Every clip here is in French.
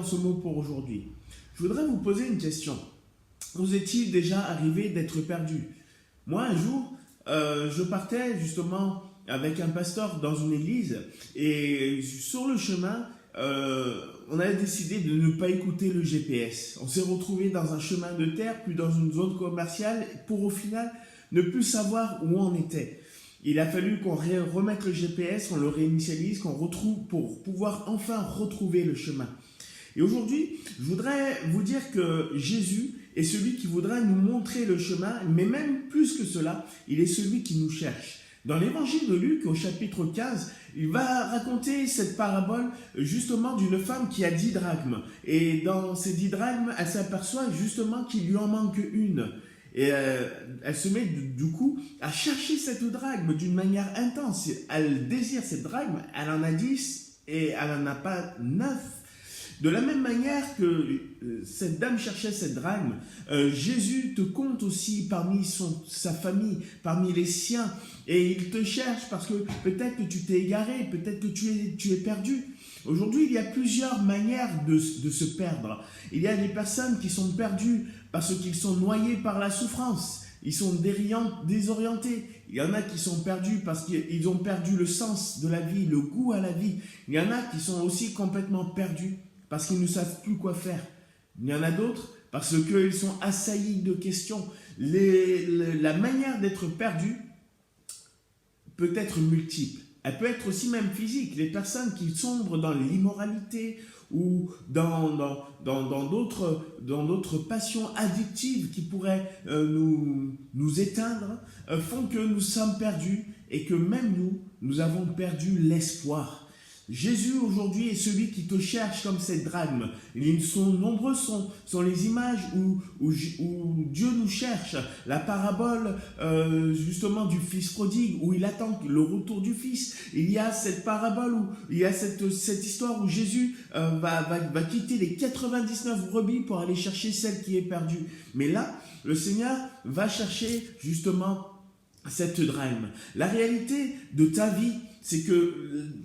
dans ce mot pour aujourd'hui. Je voudrais vous poser une question. Vous est-il déjà arrivé d'être perdu? Moi, un jour, je partais justement avec un pasteur dans une église et sur le chemin, on a décidé de ne pas écouter le GPS. On s'est retrouvé dans un chemin de terre, puis dans une zone commerciale, pour au final ne plus savoir où on était. Il a fallu qu'on remette le GPS, qu'on le réinitialise, qu'on retrouve pour pouvoir enfin retrouver le chemin. Et aujourd'hui, je voudrais vous dire que Jésus est celui qui voudra nous montrer le chemin, mais même plus que cela, il est celui qui nous cherche. Dans l'évangile de Luc, au chapitre 15, il va raconter cette parabole justement d'une femme qui a 10 drachmes. Et dans ces 10 drachmes, elle s'aperçoit justement qu'il lui en manque une. Et elle se met du coup à chercher cette drachme d'une manière intense. Elle désire cette drachme, elle en a 10 et elle n'en a pas 9. De la même manière que cette dame cherchait cette drachme, Jésus te compte aussi parmi sa famille, parmi les siens, et il te cherche parce que peut-être que tu t'es égaré, peut-être que tu es perdu. Aujourd'hui, il y a plusieurs manières de se perdre. Il y a des personnes qui sont perdues parce qu'ils sont noyés par la souffrance. Ils sont désorientés. Il y en a qui sont perdus parce qu'ils ont perdu le sens de la vie, le goût à la vie. Il y en a qui sont aussi complètement perdus parce qu'ils ne savent plus quoi faire. Il y en a d'autres parce qu'ils sont assaillis de questions. La manière d'être perdu peut être multiple. Elle peut être aussi même physique. Les personnes qui sombrent dans l'immoralité ou dans d'autres passions addictives qui pourraient nous éteindre, font que nous sommes perdus et que même nous avons perdu l'espoir. Jésus aujourd'hui est celui qui te cherche comme cette drachme. Nombreux sont les images où Dieu nous cherche. La parabole justement du fils prodigue, où il attend le retour du fils. Il y a cette parabole où il y a cette histoire où Jésus va quitter les 99 brebis pour aller chercher celle qui est perdue. Mais là, le Seigneur va chercher justement cette drachme. La réalité de ta vie, c'est que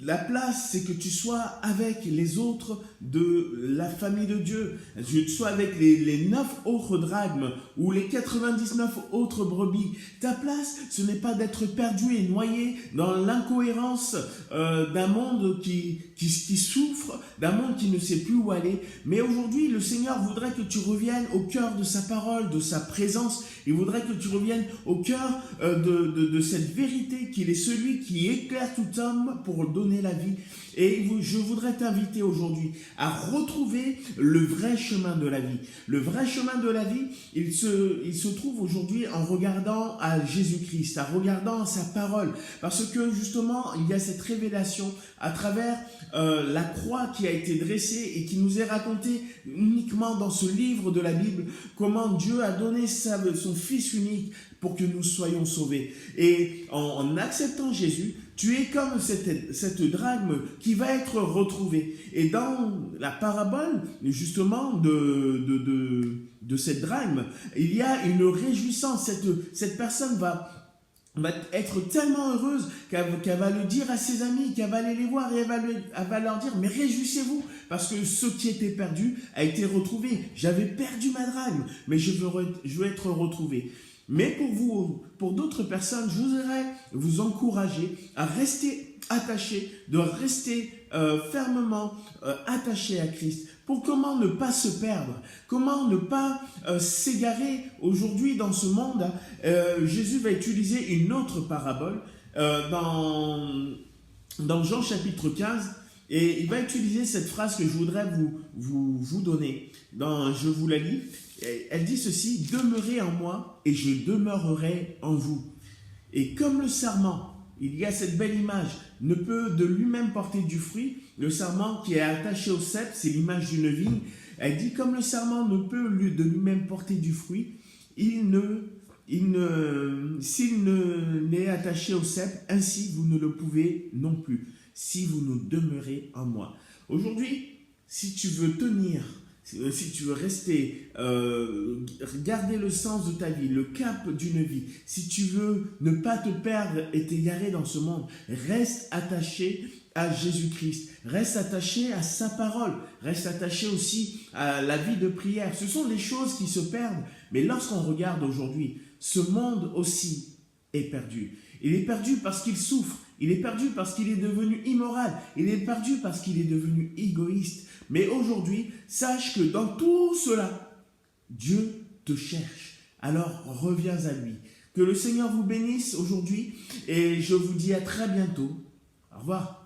la place, c'est que tu sois avec les autres de la famille de Dieu. Que tu sois avec les 9 autres drachmes ou les 99 autres brebis. Ta place, ce n'est pas d'être perdu et noyé dans l'incohérence d'un monde qui souffre, d'un monde qui ne sait plus où aller. Mais aujourd'hui, le Seigneur voudrait que tu reviennes au cœur de sa parole, de sa présence. Il voudrait que tu reviennes au cœur de cette vérité qu'il est celui qui éclaire tout homme pour donner la vie. Et je voudrais t'inviter aujourd'hui à retrouver le vrai chemin de la vie. Le vrai chemin de la vie, il se trouve aujourd'hui en regardant à Jésus-Christ, en regardant à sa parole. Parce que justement, il y a cette révélation à travers la croix qui a été dressée et qui nous est racontée uniquement dans ce livre de la Bible, comment Dieu a donné son Fils unique pour que nous soyons sauvés. Et en acceptant Jésus, tu es comme cette drachme qui va être retrouvée. Et dans la parabole, justement, de cette drachme, il y a une réjouissance. Cette personne va être tellement heureuse qu'elle va le dire à ses amis, qu'elle va aller les voir et elle va leur dire « Mais réjouissez-vous, parce que ce qui était perdu a été retrouvé. J'avais perdu ma drachme, mais je veux être retrouvé. » Mais pour d'autres personnes, je voudrais vous encourager à rester attachés, de rester fermement attachés à Christ. Pour comment ne pas se perdre, comment ne pas s'égarer aujourd'hui dans ce monde. Jésus va utiliser une autre parabole dans Jean chapitre 15. Et il va utiliser cette phrase que je voudrais vous donner. Je vous la lis. Elle dit ceci: « Demeurez en moi et je demeurerai en vous. » Et comme le sarment, il y a cette belle image, ne peut de lui-même porter du fruit. Le sarment qui est attaché au cep, c'est l'image d'une vigne. Elle dit: « Comme le sarment ne peut de lui-même porter du fruit, s'il n'est attaché au cep, ainsi vous ne le pouvez non plus, si vous ne demeurez en moi. » Aujourd'hui, si tu veux tenir, si tu veux rester, garder le sens de ta vie, le cap d'une vie, si tu veux ne pas te perdre et t'égarer dans ce monde, reste attaché à Jésus-Christ, reste attaché à sa parole, reste attaché aussi à la vie de prière. Ce sont des choses qui se perdent, mais lorsqu'on regarde aujourd'hui, ce monde aussi est perdu. Il est perdu parce qu'il souffre, il est perdu parce qu'il est devenu immoral, il est perdu parce qu'il est devenu égoïste. Mais aujourd'hui, sache que dans tout cela, Dieu te cherche. Alors reviens à lui. Que le Seigneur vous bénisse aujourd'hui et je vous dis à très bientôt. Au revoir.